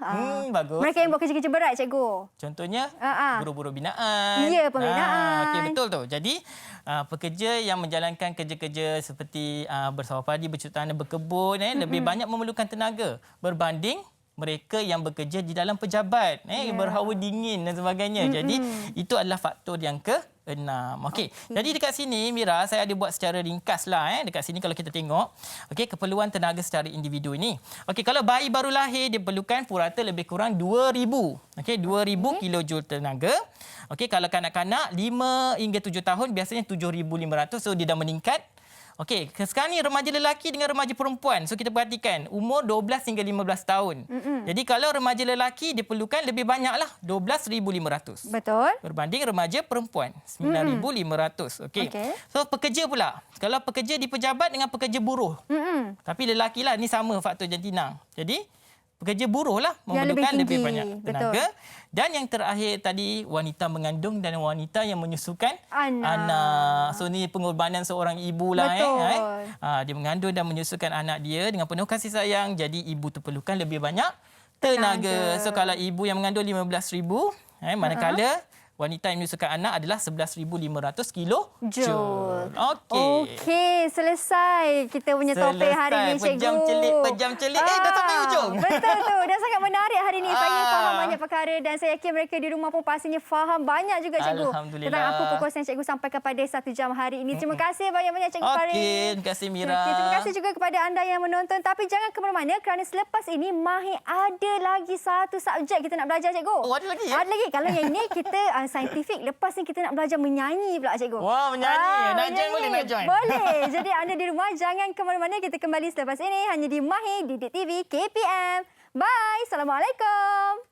Bagus. Mereka yang buat kerja-kerja berat, cikgu. Contohnya buruh-buruh binaan. Ya, pembinaan. Okey, betul tu. Jadi pekerja yang menjalankan kerja-kerja seperti bersawah padi, bercocok tanam, berkebun lebih banyak memerlukan tenaga berbanding mereka yang bekerja di dalam pejabat, berhawa dingin dan sebagainya. Jadi itu adalah faktor yang ke-6. Okey. Jadi dekat sini Mira, saya ada buat secara ringkas lah. Dekat sini kalau kita tengok, keperluan tenaga secara individu ini. Okey, kalau bayi baru lahir dia perlukan purata lebih kurang 2,000. 2,000 kilojoule tenaga. Okey, kalau kanak-kanak 5 hingga 7 tahun biasanya 7,500. So dia dah meningkat. Okey, sekarang ni remaja lelaki dengan remaja perempuan. So kita perhatikan umur 12 hingga 15 tahun. Jadi kalau remaja lelaki dia perlukan lebih banyaklah 12,500. Betul. Berbanding remaja perempuan 9,500. Okey. So pekerja pula. Kalau pekerja di pejabat dengan pekerja buruh. Tapi lelaki lah ni sama faktor jantina. Jadi pekerja buruh lah memerlukan lebih banyak tenaga. Dan yang terakhir tadi, wanita mengandung dan wanita yang menyusukan anak. So ni pengorbanan seorang ibu lah. Dia mengandung dan menyusukan anak dia dengan penuh kasih sayang. Jadi ibu tu perlukan lebih banyak tenaga. So kalau ibu yang mengandung 15,000, manakala wanita yang menyusukan anak adalah 11,500 kilojoule. Okey, selesai kita punya topik hari ini, cikgu. Pejam celik. Dah sampai hujung. Betul tu. Dah sangat menarik hari ini. Saya faham banyak perkara dan saya yakin mereka di rumah pun pastinya faham banyak juga, cikgu. Alhamdulillah. Tentang apa perkongsian cikgu sampaikan pada 1 jam hari ini. Terima kasih banyak-banyak, cikgu Farid. Okey, terima kasih Mira. Terima kasih juga kepada anda yang menonton. Tapi jangan ke mana-mana kerana selepas ini Mahir ada lagi satu subjek kita nak belajar, cikgu. Oh, ada lagi? Ada lagi. Kalau yang ini kita saintifik. Lepas ni kita nak belajar menyanyi pula, cikgu. Wah, menyanyi. Nak join boleh, nak join. Boleh. Jadi anda di rumah jangan ke mana-mana. Kita kembali selepas ini hanya di Mahir Didik TV KPM. Bye. Assalamualaikum.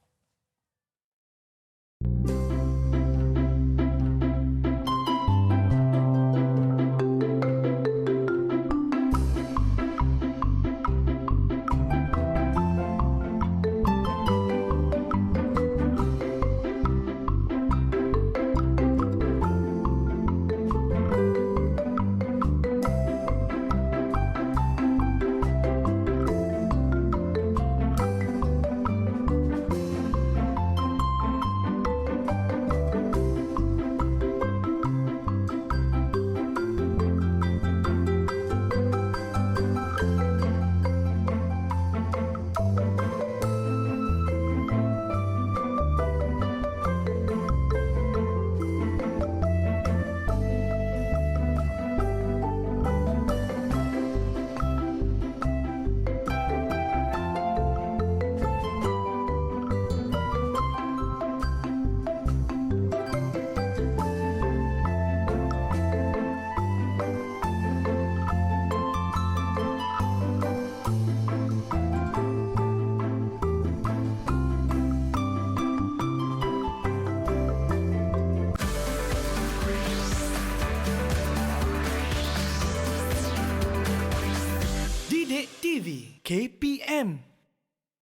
KPM